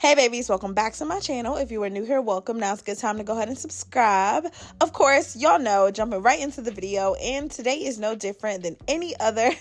Hey babies, welcome back to my channel. If you are new here, welcome. Now's a good time to go ahead and subscribe. Of course, y'all know, jumping right into the video, and today is no different than any other.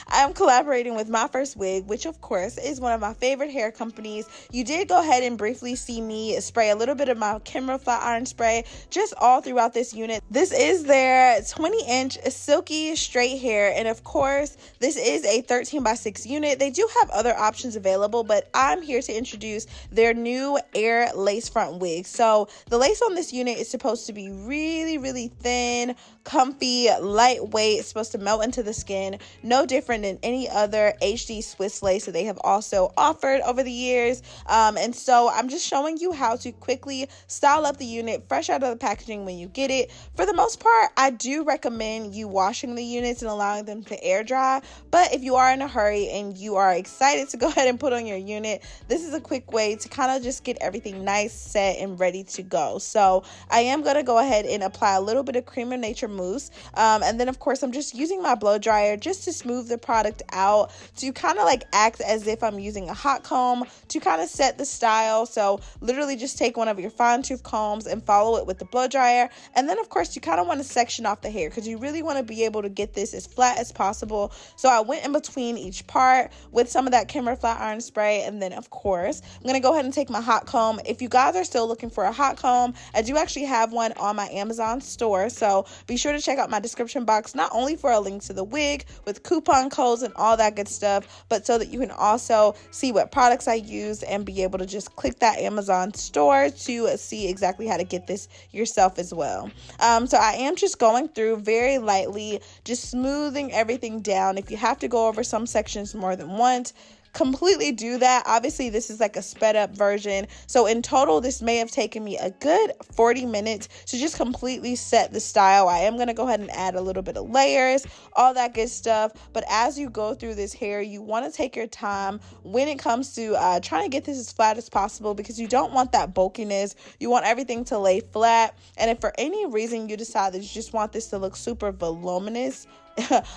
I am collaborating with My First Wig, which of course is one of my favorite hair companies. You did go ahead and briefly see me spray a little bit of my camera flat iron spray just all throughout this unit. This is their 20-inch silky straight hair, and of course, this is a 13x6 unit. They do have other options available, but I'm here to introduce their new air lace front wig. So the lace on this unit is supposed to be really thin, comfy, lightweight. It's supposed to melt into the skin, no different than any other HD Swiss lace that they have also offered over the years. And so I'm just showing you how to quickly style up the unit fresh out of the packaging when you get it. For the most part, I do recommend you washing the units and allowing them to air dry, but if you are in a hurry and you are excited to go ahead and put on your unit, this is a quick way to kind of just get everything nice, set, and ready to go. So I am going to go ahead and apply a little bit of Cream of Nature mousse, and then of course I'm just using my blow dryer just to smooth the product out, to kind of like act as if I'm using a hot comb to kind of set the style. So literally just take one of your fine tooth combs and follow it with the blow dryer, and then of course you kind of want to section off the hair because you really want to be able to get this as flat as possible. So I went in between each part with some of that camera flat iron spray, and then of course I'm going to go ahead and take my hot comb. If you guys are still looking for a hot comb, I do actually have one on my Amazon store, so be sure to check out my description box, not only for a link to the wig with coupon codes and all that good stuff, but so that you can also see what products I use and be able to just click that Amazon store to see exactly how to get this yourself as well. So I am just going through very lightly, just smoothing everything down. If you have to go over some sections more than once, completely do that. Obviously this is like a sped up version, so in total this may have taken me a good 40 minutes to just completely set the style. I am going to go ahead and add a little bit of layers, all that good stuff, but as you go through this hair, you want to take your time when it comes to trying to get this as flat as possible, because you don't want that bulkiness. You want everything to lay flat, and if for any reason you decide that you just want this to look super voluminous,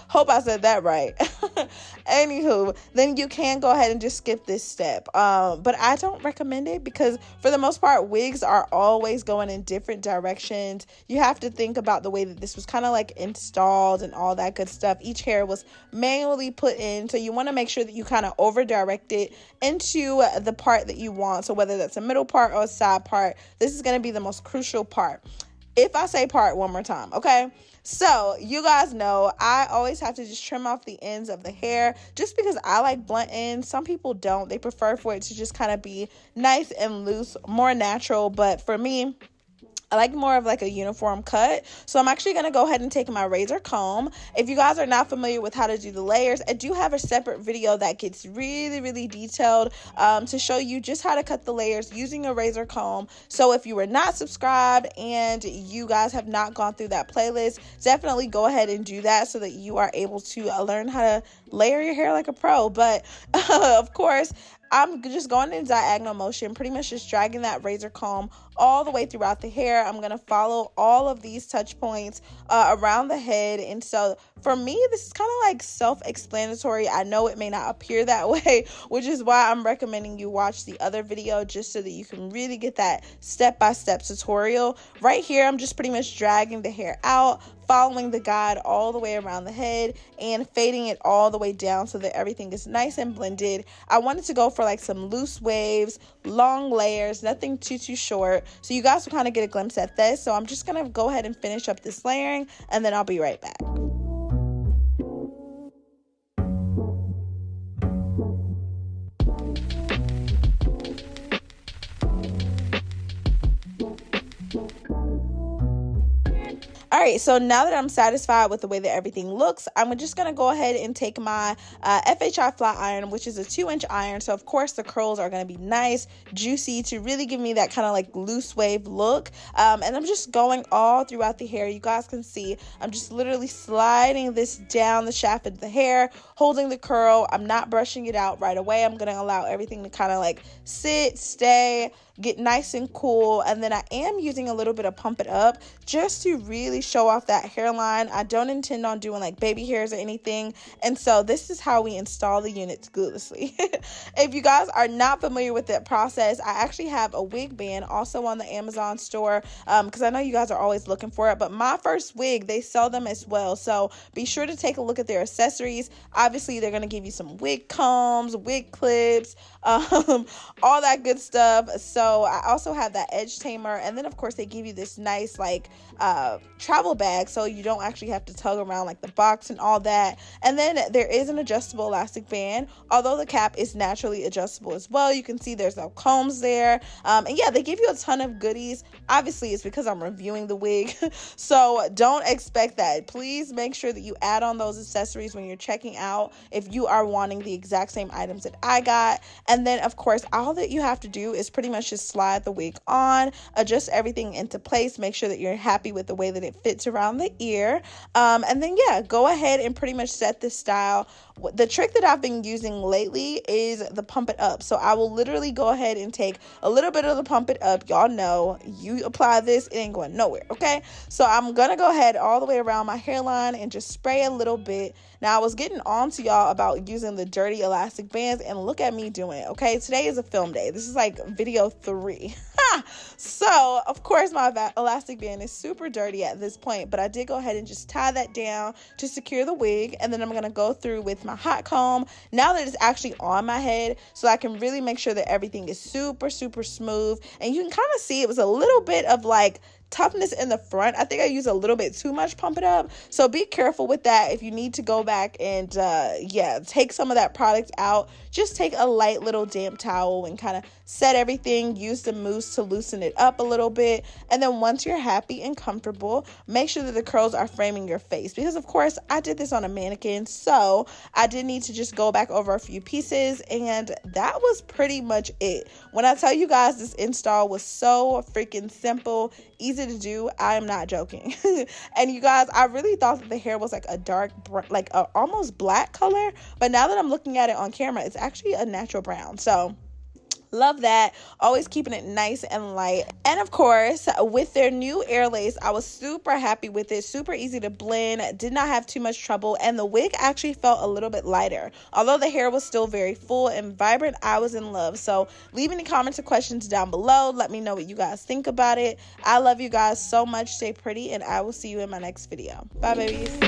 hope I said that right. Anywho, then you can go ahead and just skip this step. But I don't recommend it because for the most part, wigs are always going in different directions. You have to think about the way that this was kind of like installed and all that good stuff. Each hair was manually put in, so you want to make sure that you kind of over direct it into the part that you want. So whether that's a middle part or a side part, this is going to be the most crucial part. If I say part one more time, okay? So you guys know I always have to just trim off the ends of the hair just because I like blunt ends. Some people don't. They prefer for it to just kind of be nice and loose, more natural. But for me, I like more of like a uniform cut. So I'm actually going to go ahead and take my razor comb. If you guys are not familiar with how to do the layers, I do have a separate video that gets really detailed to show you just how to cut the layers using a razor comb. So if you were not subscribed and you guys have not gone through that playlist, definitely go ahead and do that so that you are able to learn how to layer your hair like a pro. But of course, I'm just going in diagonal motion, pretty much just dragging that razor comb all the way throughout the hair. I'm going to follow all of these touch points around the head. And so for me, this is kind of like self-explanatory. I know it may not appear that way, which is why I'm recommending you watch the other video just so that you can really get that step-by-step tutorial. Right here, I'm just pretty much dragging the hair out, following the guide all the way around the head and fading it all the way down so that everything is nice and blended. I wanted to go for like some loose waves, long layers, nothing too short, so you guys will kind of get a glimpse at this. So I'm just gonna go ahead and finish up this layering, and then I'll be right back. Alright, so now that I'm satisfied with the way that everything looks, I'm just going to go ahead and take my FHI flat iron, which is a 2-inch iron. So of course the curls are going to be nice, juicy, to really give me that kind of like loose wave look. And I'm just going all throughout the hair. You guys can see I'm just literally sliding this down the shaft of the hair, holding the curl. I'm not brushing it out right away. I'm going to allow everything to kind of like sit, stay, get nice and cool. And then I am using a little bit of Pump It Up just to really show off that hairline. I don't intend on doing like baby hairs or anything, and so this is how we install the units gluelessly. If you guys are not familiar with that process, I actually have a wig band also on the Amazon store, because I know you guys are always looking for it. But My First Wig, they sell them as well, so be sure to take a look at their accessories. Obviously they're going to give you some wig combs, wig clips, all that good stuff. So I also have that edge tamer, and then of course they give you this nice like travel bag, so you don't actually have to tug around like the box and all that. And then there is an adjustable elastic band, although the cap is naturally adjustable as well. You can see there's no combs there, and yeah, they give you a ton of goodies. Obviously it's because I'm reviewing the wig, so don't expect that. Please make sure that you add on those accessories when you're checking out if you are wanting the exact same items that I got. And then of course all that you have to do is pretty much just slide the wig on, adjust everything into place, make sure that you're happy with the way that it fits around the ear, and then yeah, go ahead and pretty much set this style. The trick that I've been using lately is the Pump It Up. So I will literally go ahead and take a little bit of the Pump It Up. Y'all know, you apply this, it ain't going nowhere, okay? So I'm gonna go ahead all the way around my hairline and just spray a little bit. Now I was getting on to y'all about using the dirty elastic bands, and look at me doing it, okay? Today is a film day. This is like video 3. So of course my elastic band is super dirty at this point, but I did go ahead and just tie that down to secure the wig. And then I'm gonna go through with my hot comb now that it's actually on my head, so I can really make sure that everything is super smooth. And you can kind of see it was a little bit of like toughness in the front. I think I used a little bit too much Pump It Up, so be careful with that. If you need to go back and yeah, take some of that product out, just take a light little damp towel and kind of set everything, use the mousse to loosen it up a little bit. And then once you're happy and comfortable, make sure that the curls are framing your face, because of course I did this on a mannequin, so I did need to just go back over a few pieces, and that was pretty much it. When I tell you guys this install was so freaking simple, easy to do, I am not joking. And you guys, I really thought that the hair was like a dark, like a almost black color, but now that I'm looking at it on camera, it's actually a natural brown. So love that. Always keeping it nice and light. And of course, with their new air lace, I was super happy with it. Super easy to blend, did not have too much trouble, and the wig actually felt a little bit lighter. Although the hair was still very full and vibrant, I was in love. So leave any comments or questions down below. Let me know what you guys think about it. I love you guys so much. Stay pretty, and I will see you in my next video. Bye, babies.